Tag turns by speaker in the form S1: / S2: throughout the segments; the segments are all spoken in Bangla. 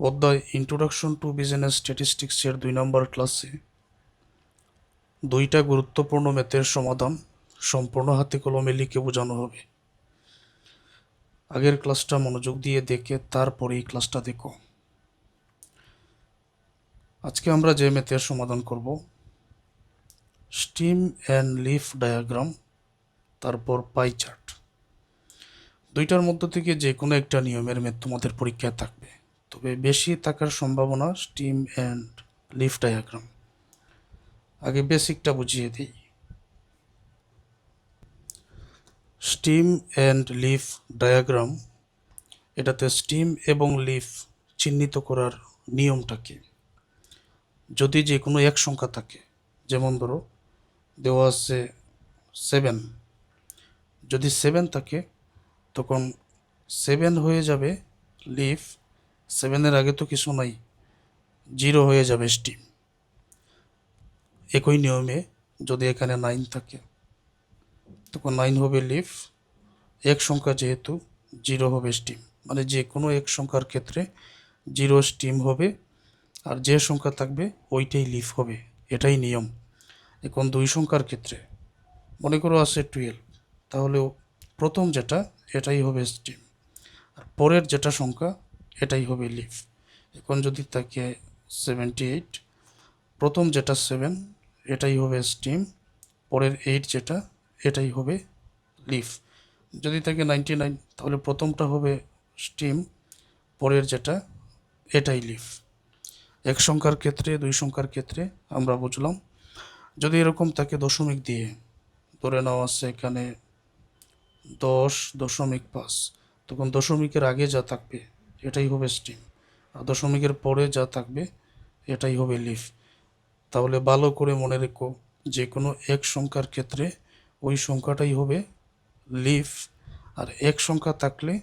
S1: অধ্যায় ইন্ট্রোডাকশন টু বিজনেস স্ট্যাটিস্টিক্সের 2 নম্বর ক্লাসে দুইটা গুরুত্বপূর্ণ ম্যাথের সমাধান সম্পূর্ণ হাতে কলমে লিখে বোঝানো হবে। আগের ক্লাসটা মনোযোগ দিয়ে দেখে তারপরে এই ক্লাসটা দেখো। আজকে আমরা যে ম্যাথের সমাধান করব, স্টিম অ্যান্ড লিফ ডায়াগ্রাম, তারপর পাই চার্ট। দুইটার মধ্য থেকে যে কোনো একটা নিয়মের ম্যাথ তোমাদের পরীক্ষায় থাকবে, তবে বেশি থাকার সম্ভাবনা স্টিম অ্যান্ড লিফ ডায়াগ্রাম। আগে বেসিকটা বুঝিয়ে দিই। স্টিম অ্যান্ড লিফ ডায়াগ্রাম, এটাতে স্টিম এবং লিফ চিহ্নিত করার নিয়মটা কি? যদি যে কোনো এক সংখ্যা থাকে, যেমন ধরো দেওয়া আছে 7, যদি 7 থাকে তখন 7 হয়ে যাবে লিফ, 7-এর আগে তো কিছু নাই, 0 হয়ে যাবে স্টিম। একই নিয়মে যদি এখানে 9 থাকে তখন 9 হবে লিফ, এক সংখ্যা যেহেতু 0 হবে স্টিম। মানে যে কোনো এক সংখ্যার ক্ষেত্রে 0 স্টিম হবে, আর যে সংখ্যা থাকবে ওইটাই লিফ হবে, এটাই নিয়ম। এখন দুই সংখ্যার ক্ষেত্রে মনে করো আছে 12, তাহলে প্রথম যেটা এটাই হবে স্টিম, আর পরের যেটা সংখ্যা এটাই হবে লিফ। এখন যদি থাকে 78, প্রথম যেটা 7 এটাই হবে স্টিম, পরের 8 যেটা এটাই হবে লিফ। যদি থাকে 99, তাহলে প্রথমটা হবে স্টিম, পরের যেটা এটাই লিফ। এক সংখ্যার ক্ষেত্রে দুই সংখ্যার ক্ষেত্রে আমরা বুঝলাম। যদি এরকম থাকে দশমিক দিয়ে, ধরে নেওয়া আছে এখানে 10.5, তখন দশমিকের আগে যা থাকবে এটাই হবে স্টিম, আর দশমিকের পরে যা থাকবে এটাই হবে লিফ। তাহলে ভালো করে মনে রেখো, যে কোনো এক সংখ্যার ক্ষেত্রে ওই সংখ্যাটাই হবে লিফ, আর এক সংখ্যা থাকলে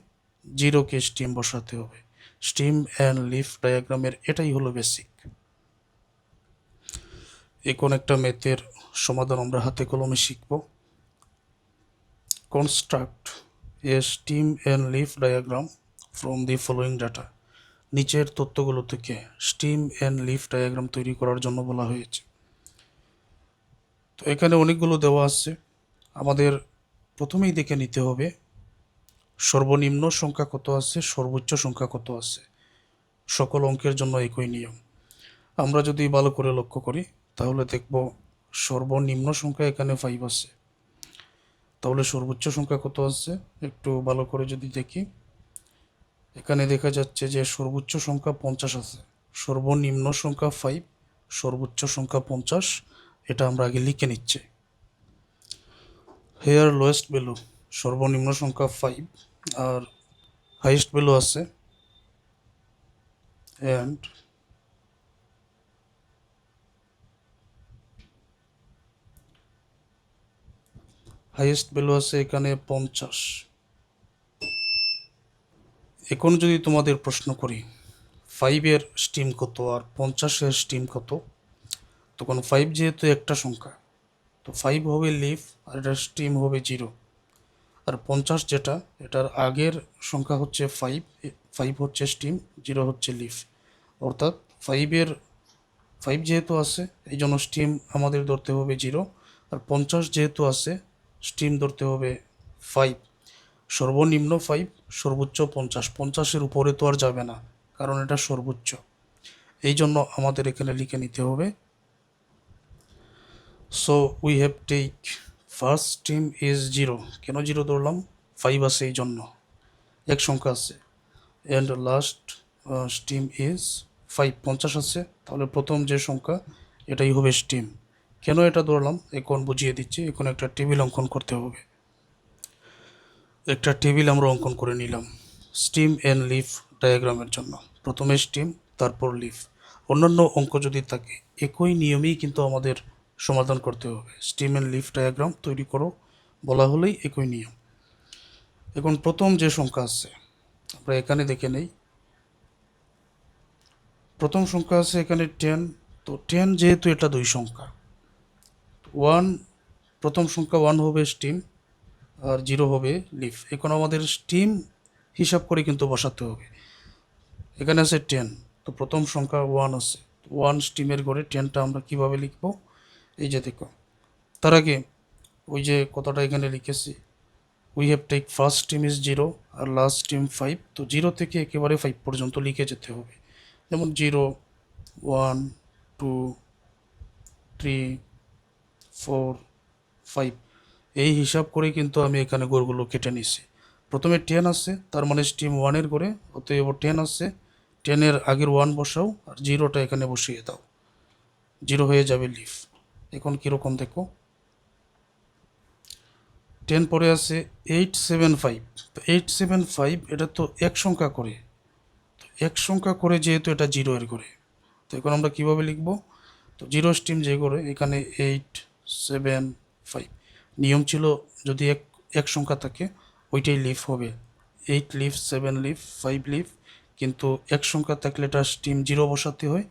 S1: 0কে স্টিম বসাতে হবে। স্টিম অ্যান্ড লিফ ডায়াগ্রামের এটাই হলো বেসিক। এখন একটা ম্যাথের সমাধান আমরা হাতে কলমে শিখব। Construct A steam and leaf diagram from the following data. নিচের তথ্যগুলো থেকে স্টিম অ্যান্ড লিফ ডায়াগ্রাম তৈরি করার জন্য বলা হয়েছে। তো এখানে অনেকগুলো দেওয়া আছে, আমাদের প্রথমেই দেখে নিতে হবে সর্বনিম্ন সংখ্যা কত আছে, সর্বোচ্চ সংখ্যা কত আছে। সকল অঙ্কের জন্য একই নিয়ম। আমরা যদি ভালো করে লক্ষ্য করি তাহলে দেখব সর্বনিম্ন সংখ্যা এখানে 5 আছে, তাহলে সর্বোচ্চ সংখ্যা কত আছে একটু ভালো করে যদি দেখি, এখানে দেখা যাচ্ছে যে সর্বোচ্চ সংখ্যা 50 আছে। সর্বনিম্ন সংখ্যা 5, সর্বোচ্চ সংখ্যা 50, এটা আমরা আগে লিখে নিচ্ছি। হেয়ার লোয়েস্ট ভ্যালু, সর্বনিম্ন সংখ্যা 5 আর হাইয়েস্ট ভ্যালু আছে, অ্যান্ড হাইয়েস্ট ভ্যালু আছে এখানে 50। এখন যদি তোমাদের প্রশ্ন করি 5-এর স্টিম কত আর 50-এর স্টিম কত, তখন 5 যেহেতু একটা সংখ্যা, তো 5 হবে লিফ আর এটার স্টিম হবে 0। আর 50 যেটা, এটার আগের সংখ্যা হচ্ছে 5, 5 হচ্ছে স্টিম, 0 হচ্ছে লিফ। অর্থাৎ 5 যেহেতু আছে এই জন্য স্টিম আমাদের ধরতে হবে 0, আর 50 যেহেতু আছে স্টিম ধরতে হবে 5। সর্বনিম্ন 5, সর্বোচ্চ 50, 50-এর উপরে তো আর যাবে না কারণ এটা সর্বোচ্চ। এই জন্য আমাদের এখানে লিখে নিতে হবে, so we have take first steam is 0। কেন 0 ধরলাম? 5 আছে এই জন্য, এক সংখ্যা আছে, অ্যান্ড লাস্ট স্টিম ইজ 5, 50 আছে, তাহলে প্রথম যে সংখ্যা এটাই হবে স্টিম। কেন এটা ধরলাম এখন বুঝিয়ে দিচ্ছি। এখন একটা টেবিল অঙ্কন করতে হবে। একটা টেবিল আমরা অঙ্কন করে নিলাম স্টিম অ্যান্ড লিফ ডায়াগ্রামের জন্য। প্রথমে স্টিম, তারপর লিফ। অন্যান্য অঙ্ক যদি থাকে একই নিয়মেই কিন্তু আমাদের সমাধান করতে হবে। স্টিম অ্যান্ড লিফ ডায়াগ্রাম তৈরি করো বলা হলেই একই নিয়ম। এখন প্রথম যে সংখ্যা আছে আমরা এখানে দেখে নেই। প্রথম সংখ্যা আছে এখানে 10, তো 10 যেহেতু এটা দুই সংখ্যা, 1, প্রথম সংখ্যা 1 হবে স্টিম আর 0 হবে লিফ। এখন আমাদের স্টিম হিসাব করে কিন্তু বসাতে হবে। এখানে আছে 10, তো প্রথম সংখ্যা 1 আছে, 1 স্টিমের ঘরে 10টা আমরা কিভাবে লিখব? এই যে দেখো, তার আগে ওই যে কথাটা এখানে লিখেছি, we have take first steam is 0 আর লাস্ট স্টিম 5। তো 0 থেকে একেবারে 5 পর্যন্ত লিখে যেতে হবে। যেমন 0, 1, 2, 3, 4, 5, এই হিসাব করে কিন্তু আমি এখানে ঘরগুলো কেটে নিছি। প্রথমে 10 আছে, তার মানে স্টিম 1-এর ঘরে, অতএব 10 আছে, 10-এর আগের 1 বসাও আর 0টা এখানে বসিয়ে দাও, 0 হয়ে যাবে লিফ। এখন কীরকম দেখো, 10 পরে আছে 875। তো 875 এটা তো এক সংখ্যা করে, তো এক সংখ্যা করে যেহেতু এটা 0-এর ঘরে, তো এখন আমরা কীভাবে লিখব? তো 0 স্টিম যে করে এখানে 875, নিয়ম ছিল যদি এক এক সংখ্যা থাকে ওইটাই লিফ হবে, 8 লিফ, 7 লিফ, 5 লিফ। কিন্তু এক সংখ্যা থাকলে এটা স্টিম 0 বসাতে হয়,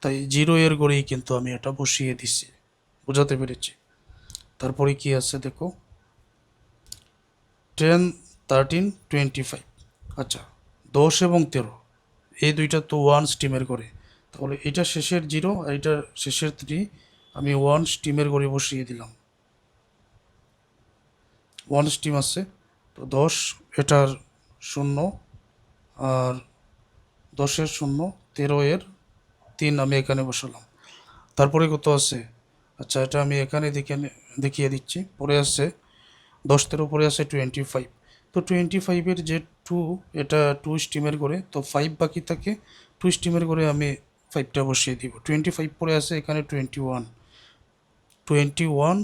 S1: তাই 0-এর ঘরেই কিন্তু আমি এটা বসিয়ে দিছি। বোঝাতে পেরেছি? তারপরে কি আছে দেখো, 10, 13, 25। আচ্ছা, 10 এবং 13 এই দুইটা তো 1 স্টিমের করে, তাহলে এটা শেষের 0 আর এটা শেষের 3, আমি 1 স্টিমের করে বসিয়ে দিলাম। 1 স্টিম আছে, তো 10 এটার 0 আর 10-এর 0, 13-এর 3 আমি এখানে বসালাম। তারপরে কত আছে? আচ্ছা, এটা আমি এখানে দেখিয়ে দিচ্ছি। পরে আছে 10, 13 পরে আছে 25। তো 25-এর যে 2, এটা 2 স্টিমের করে, তো 5 বাকি থাকে, 2 স্টিমের করে আমি 5টা বসিয়ে দিব। 25 পরে আছে এখানে 21, 21,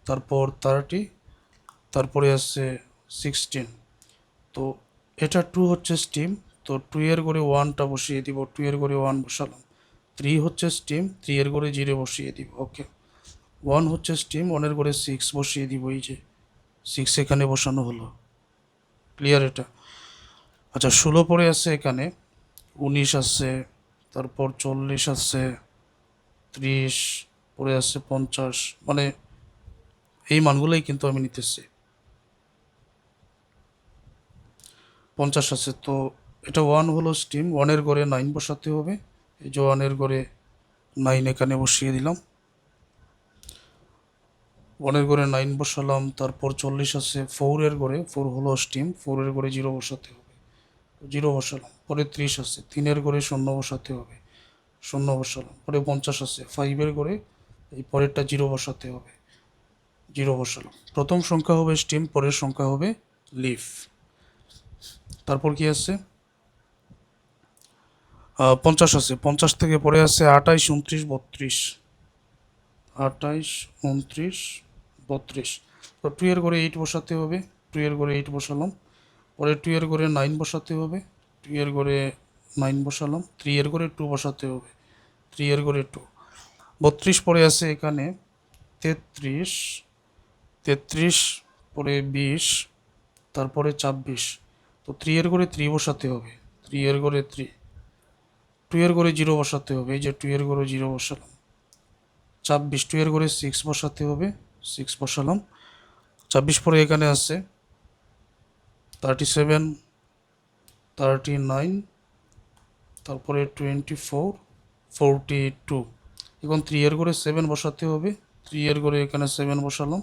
S1: তারপর 30, তারপরে আছে 16। তো এটা 2 হচ্ছে স্টিম, তো 2-এর করে 1টা বসিয়ে দিব, 2-এর করে 1 বসালাম। 3 হচ্ছে স্টিম, 3-এর করে 0 বসিয়ে দিব। ওকে, 1 হচ্ছে স্টিম, 1-এর করে 6 বসিয়ে দিব, এই যে 6 এখানে বসানো হলো। ক্লিয়ার এটা? আচ্ছা, 16 পরে আছে এখানে, 19 আছে, তারপর 40 আছে, 30 পরে আছে, 50, মানে এই মানগুলোই কিন্তু আমি নিতেছি। 50 আছে, তো এটা 1 হলো স্টিম, 1-এর ঘরে 9 বসাতে হবে, এই যে 1-এর ঘরে 9 এখানে বসিয়ে দিলাম, 1-এর ঘরে 9 বসালাম। তারপর 40 আছে, 4-এর ঘরে, 4 হলো স্টিম, 4-এর ঘরে 0 বসাতে হবে, 0 বসালাম। পরে 30 আছে, 3-এর ঘরে 0 বসাতে হবে, 0 বসালাম। পরে 50 আছে, 5-এর ঘরে এই পরেরটা 0 বসাতে হবে, 0 বসালাম। প্রথম সংখ্যা হবে স্টিম, পরের সংখ্যা হবে লিফ। তারপর কি আছে? 50 আছে, 50 থেকে পরে আছে 28, 29, 32, 28, 29, 32। তো 2-এর ঘরে 8 বসাতে হবে, 2-এর ঘরে 8 বসালাম। পরে 2-এর ঘরে 9 বসাতে হবে, 2-এর ঘরে 9 বসালাম। 3-এর ঘরে 2 বসাতে হবে, 3-এর ঘরে 2। 32 পরে আছে এখানে 33, 33 পরে 20, তারপরে 26। তো 3-এর ঘরে 3 বসাতে হবে, 3-এর ঘরে 3, 2-এর ঘরে 0 বসাতে হবে, এই যে 2-এর ঘরে 0 বসালাম। 26, 2-এর ঘরে 6 বসাতে হবে, 6 বসালাম। 26 পরে এখানে আছে 37, 39, তারপরে 24, 42। এখন 3-এর ঘরে 7 বসাতে হবে, 3-এর ঘরে এখানে 7 বসালাম।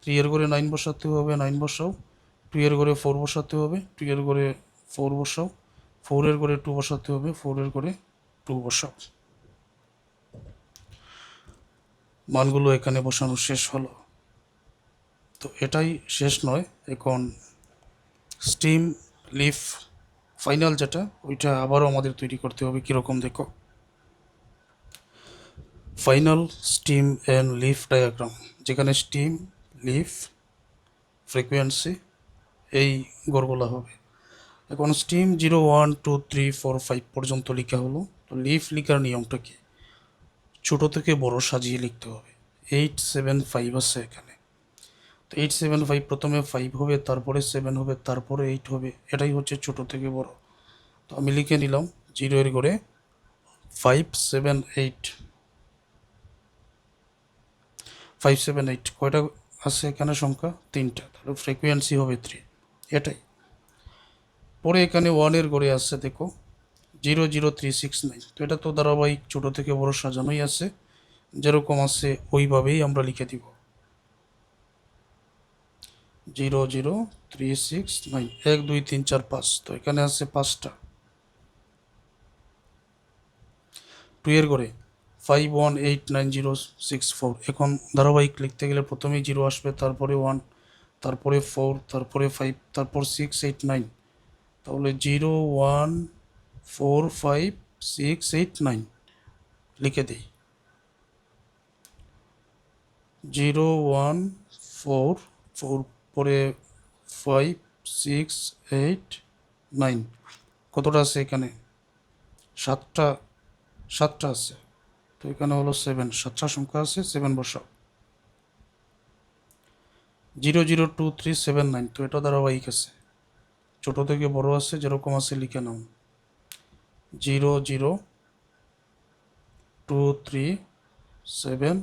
S1: 3-এর ঘরে 9 বসাতে হবে, 9 বসাও। 2-এর ঘরে 4 বসাতে হবে, 2-এর ঘরে 4 বসাও। 4-এর ঘরে 2 বসাতে হবে, 4-এর ঘরে 2 বসাও। মানগুলো এখানে বসানো শেষ হলো। তো এটাই শেষ নয়, এখন স্টিম, লিফ, ফাইনাল যেটা, ওইটা আবারও আমাদের তৈরি করতে হবে। কীরকম দেখো, final steam and leaf diagram, যেখানে স্টিম, লিফ, ফ্রিকোয়েন্সি, এই গড়গুলো হবে। এখন স্টিম 0, 1, 2, 3, 4, 5 পর্যন্ত লেখা হলো। তো লিফ লেখার নিয়মটা কি? ছোট থেকে বড় সাজিয়ে লিখতে হবে। 8, 7, 5 আছে এখানে, তো 8, 7, 5, প্রথমে 5 হবে, তারপরে 7 হবে, তারপরে 8 হবে, এটাই হচ্ছে ছোট থেকে বড়। তো আমি লিখে নিলাম 0-এর ঘরে 5, 7, 8, 5, 7, 8 কয়টা আছে এখানে সংখ্যা? 3টা, তাহলে ফ্রিকোয়েন্সি হবে 3, এটাই। পরে এখানে 1-এর ঘরে আছে দেখো, 00369। তো এটা তো ধারাবাহিক ছোট থেকে বড় সাজানোই আছে, যেরকম আছে ওইভাবেই আমরা লিখে দিব 00369, 1 2 3 4 5। তো এখানে আছে 5টা। 2 এর ঘরে 518906 এখন ধারাবাহিক লিখতে গেলে প্রথমেই 0 আসবে, তারপরে 1, তারপরে 4, তারপরে 5, তারপর 689। তাহলে 0145689 লিখে দিই। 014, পরে 5689। কতটা আছে এখানে? 7টা। 7টা আছে। তো এখানে হলো 7, 7টা সংখ্যা আছে, 7 বসাও। 002379। তো এটা ধারাবাহিক আছে, ছোট থেকে বড় আছে, যেরকম আছে লিখে নাও। 00237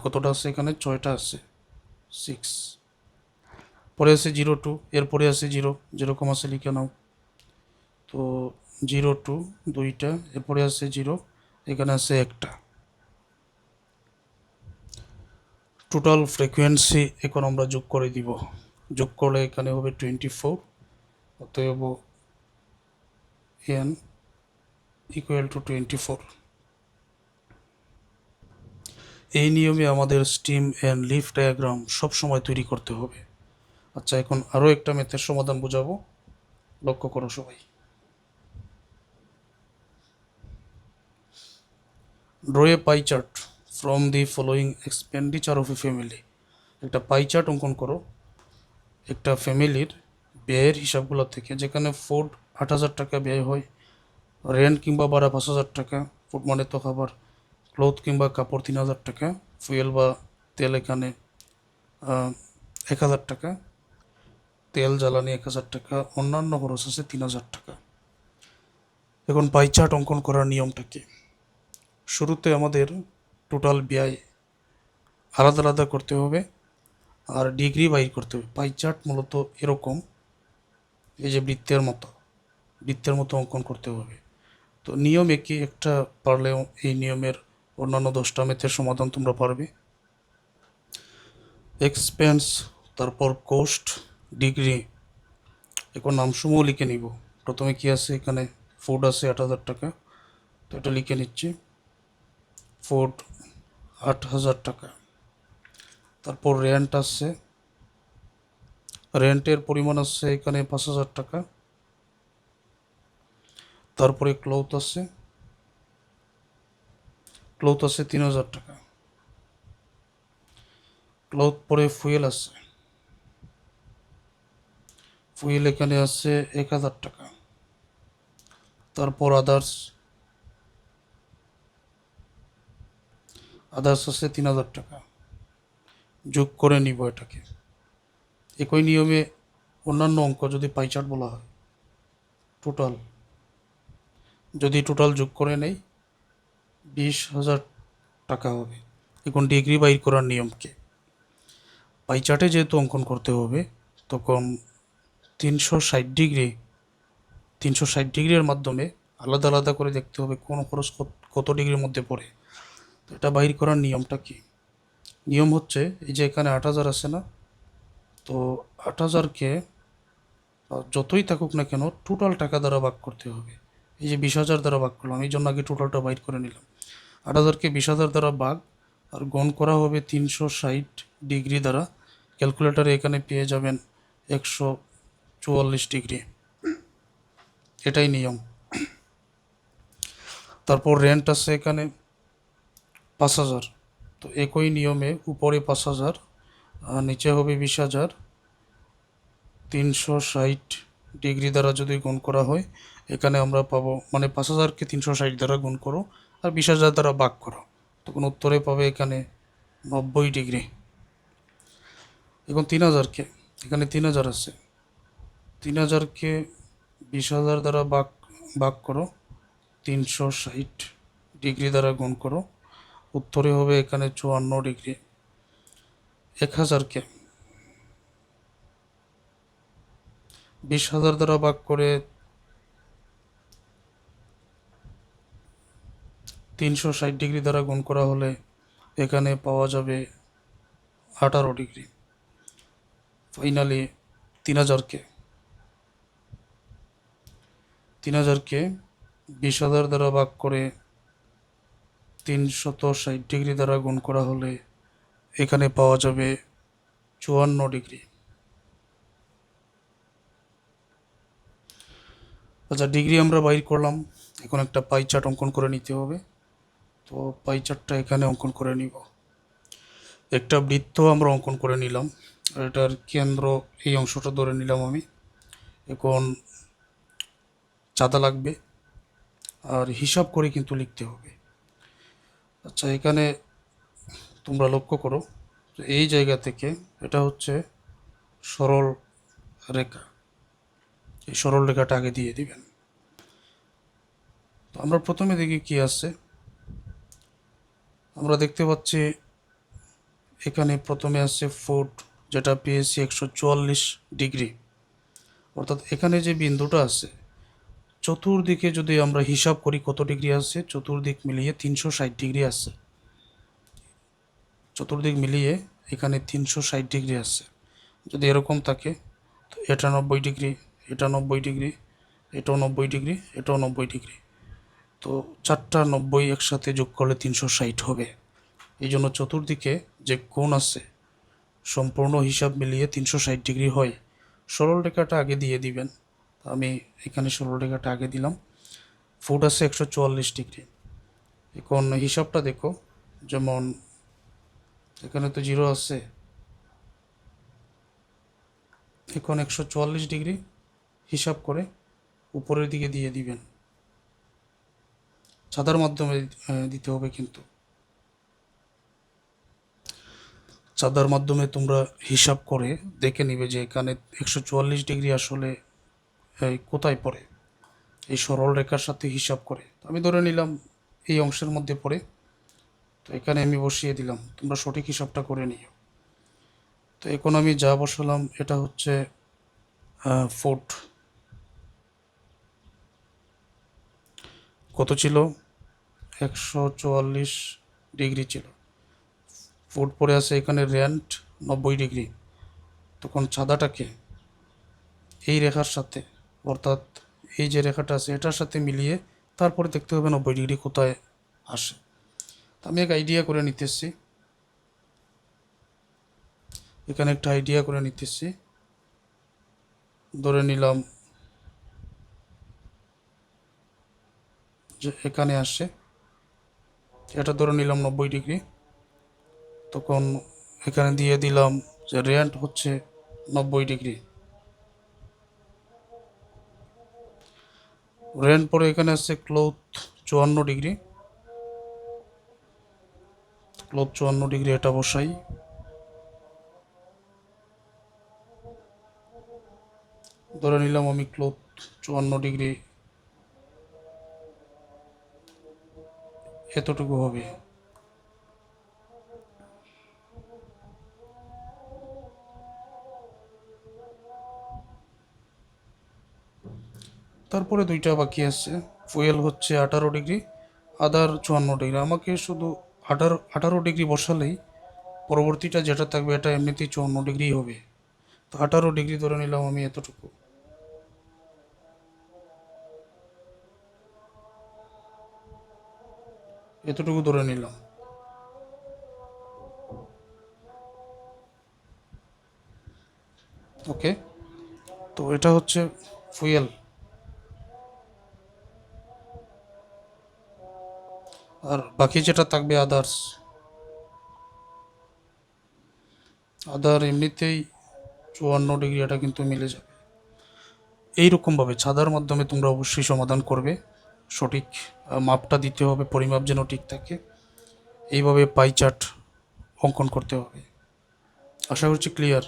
S1: কতটা আছে এখানে? 6টা আছে, 6। পরে আছে 02, এরপরে আছে 0, যেরকম আছে লিখে নাও। তো 02 2টা, এরপরে আছে 0, এখানে আছে 1টা। টোটাল ফ্রিকোয়েন্সি এখন আমরা যোগ করে দিব। যোগ করলে এখানে হবে 24। অতএব n ইকুয়াল টু 24। এই নিয়মে আমাদের স্টিম অ্যান্ড লিফ ডায়াগ্রাম সবসময় তৈরি করতে হবে। আচ্ছা, এখন আরও একটা ম্যাথের সমাধান বোঝাবো, লক্ষ্য করো সবাই। Draw A pie chart from the following expenditure of A family. একটা পাই চার্ট অঙ্কন করো একটা ফ্যামিলির ব্যয়ের হিসাবগুলো থেকে, যেখানে ফুড 8,000 টাকা ব্যয় হয়, রেন্ট কিংবা ভাড়া 5,000 টাকা, ফুড মানে তো খাবার, ক্লোথ কিংবা কাপড় 3,000 টাকা, ফুয়েল বা তেল এখানে 1,000 টাকা, তেল জ্বালানি 1,000 টাকা, অন্যান্য খরচ আছে 3,000 টাকা। এখন পাই চার্ট অঙ্কন করার নিয়মটা কি? শুরুতে আমাদের টোটাল ব্যয় আলাদা আলাদা করতে হবে আর ডিগ্রি বাইর করতে হবে। পাই চার্ট মূলত এরকম, এই যে বৃত্তের মতো অঙ্কন করতে হবে। তো নিয়ম একই, একটা পারলেও এই নিয়মের অন্যান্য 10টা ম্যাথের সমাধান তোমরা পারবে। এক্সপেন্স, তারপর কোস্ট, ডিগ্রি। এখন নামসমূহ লিখে নিব। প্রথমে কি আছে এখানে? ফুড আছে 8,000 টাকা, তো এটা লিখে নিচ্ছি, ফুড 8,000 টাকা। তারপর রেন্ট আছে, রেন্টের পরিমাণ আছে এখানে 5,000 টাকা। তারপরে ক্লথ আছে 3,000 টাকা। ক্লথ পরে ফুয়েল আছে, ফুয়েল এখানে আছে 1,000 টাকা। তারপর আদার্স আছে 3,000 টাকা। যোগ করে নিব এটাকে। একই নিয়মে অন্যান্য অঙ্ক যদি পাই চার্ট বলা হয়, টোটাল যোগ করে নেই 20,000 টাকা হবে। এখন ডিগ্রি বাইর করার নিয়মকে, পাই চার্টে যেহেতু অঙ্কন করতে হবে, তখন 360 ডিগ্রির মাধ্যমে আলাদা আলাদা করে দেখতে হবে কোন খরচ কত ডিগ্রির মধ্যে পড়ে। তো এটা বাইর করার নিয়মটা কি? নিয়ম হচ্ছে, এই যে এখানে 8,000 আছে না, তো 8,000কে যতই থাকুক না কেন টোটাল টাকা দ্বারা ভাগ করতে হবে। এই যে 20,000 দ্বারা ভাগ করলাম, এই জন্য আগে টোটালটা বাইর করে নিলাম। 8,000কে 20,000 দ্বারা ভাগ আর গুণ করা হবে 360 ডিগ্রি দ্বারা। ক্যালকুলেটারে এখানে পেয়ে যাবেন 144 ডিগ্রি। এটাই নিয়ম। তারপর রেন্ট আছে এখানে 5,000। তো একই নিয়মে উপরে 5,000 আর নিচে হবে 20,000। 360 ডিগ্রি দ্বারা যদি গুণ করা হয়, এখানে আমরা পাবো, মানে 5,000কে 360 দ্বারা গুণ করো আর 20,000 দ্বারা ভাগ করো, তখন উত্তরে পাবে এখানে 90 ডিগ্রি। এখন 3,000কে, এখানে 3,000 আছে, 3,000কে 20,000 দ্বারা ভাগ করো, 360 ডিগ্রি দ্বারা গুণ করো, উত্তরে হবে এখানে 54 ডিগ্রি। 1,000কে 20,000 দ্বারা ভাগ করে 360 ডিগ্রি দ্বারা গুণ করা হলে এখানে পাওয়া যাবে 18 ডিগ্রি। ফাইনালি 3000কে 20,000 দ্বারা ভাগ করে 360 ডিগ্রি দ্বারা গুণ করা হলে এখানে পাওয়া যাবে 54 ডিগ্রি। আচ্ছা, ডিগ্রি আমরা বাইর করলাম, এখন একটা পাই চার্ট অঙ্কন করে নিতে হবে। তো পাই চার্টটা এখানে অঙ্কন করে নিব। একটা বৃত্ত আমরা অঙ্কন করে নিলাম, আর এটার কেন্দ্র এই অংশটা ধরে নিলাম আমি। এখন চাঁদা লাগবে, আর হিসাব করে কিন্তু লিখতে হবে। আচ্ছা, এখানে তোমরা লক্ষ্য করো, এই জায়গা থেকে এটা হচ্ছে সরল রেখা, এই সরল রেখাটা আগে দিয়ে দিবেন। তো আমরা প্রথমে দেখি কি আছে। আমরা দেখতে পাচ্ছি এখানে প্রথমে আছে ফুট, যেটা পেয়েছি 144 ডিগ্রি। অর্থাৎ এখানে যে বিন্দুটা আছে, চতুর্দিকে যদি আমরা হিসাব করি কত ডিগ্রি আছে, চতুর্দিক মিলিয়ে 360 ডিগ্রি আছে। চতুর্দিক মিলিয়ে এখানে 360 ডিগ্রি আছে। যদি এরকম থাকে তো এটা 90 ডিগ্রি, এটা 90 ডিগ্রি, এটাও 90 ডিগ্রি, এটাও 90 ডিগ্রি। তো 4টা 90 একসাথে যোগ করলে 360 হবে। এই জন্য চতুর্দিকে যে কোণ আছে সম্পূর্ণ হিসাব মিলিয়ে 360 ডিগ্রি হয়। সরল রেখাটা আগে দিয়ে দিবেন। আমি এখানে সরল রেখাটা আগে দিলাম। ফুট আছে 144 ডিগ্রি। এখন হিসাবটা দেখো, যেমন এখানে তো 0 আছে, এখন 144 ডিগ্রি হিসাব করে উপরের দিকে দিয়ে দিবেন। চাঁদার মাধ্যমে দিতে হবে, কিন্তু চাঁদার মাধ্যমে তোমরা হিসাব করে দেখে নিবে যে এখানে 144 ডিগ্রি আসলে কোথায় পড়ে, এই সরল রেখার সাথে হিসাব করে। আমি ধরে নিলাম এই অংশের মধ্যে পড়ে, তো এখানে আমি বসিয়ে দিলাম। তোমরা সঠিক হিসাবটা করে নিও। তো এখন আমি যা বসালাম এটা হচ্ছে ফুট। কত ছিল? 144 ডিগ্রি ছিল। ফুট পড়ে আছে এখানে রেন্ট 90 ডিগ্রি। তখন চাঁদাটাকে এই রেখার সাথে, অর্থাৎ এই যে রেখাটা আছে এটার সাথে মিলিয়ে তারপরে দেখতে হবে 90 ডিগ্রি কোথায় আসে। আমি এক আইডিয়া করে নিতেছি, এখানে একটা আইডিয়া করে নিতেছি। ধরে নিলাম যে এখানে আসে, এটা ধরে নিলাম 90 ডিগ্রি। তখন এখানে দিয়ে দিলাম যে রেন্ট হচ্ছে 90 ডিগ্রি। রেন্ট পরে এখানে আছে ক্লোথ 54 ডিগ্রি। ক্লোথ 54 ডিগ্রি, এটা বসাই। ধরে নিলাম আমি ক্লোথ 54 ডিগ্রি এতটুকু হবে। তারপরে দুইটা বাকি আছে। ফুয়েল হচ্ছে 18 ডিগ্রি, আদার 54 ডিগ্রি। আমাকে শুধু 18 ডিগ্রি বসালেই পরবর্তীটা যেটা থাকবে এটা এমনিতেই 54 ডিগ্রি হবে। তো 18 ডিগ্রি ধরে নিলাম আমি এতটুকু। এতটুকু ধরে নিলাম। ওকে, তো এটা হচ্ছে ফুয়েল। আর বাকি যেটা থাকবে আদার্স, আদার এমনিতেই 54 ডিগ্রি, এটা কিন্তু মিলে যাবে। এইরকমভাবে ছাদার মাধ্যমে তোমরা অবশ্যই সমাধান করবে। সঠিক মাপটা দিতে হবে, পরিমাপ যেন ঠিক থাকে। এইভাবে পাই চার্ট অঙ্কন করতে হবে। আশা করছি ক্লিয়ার।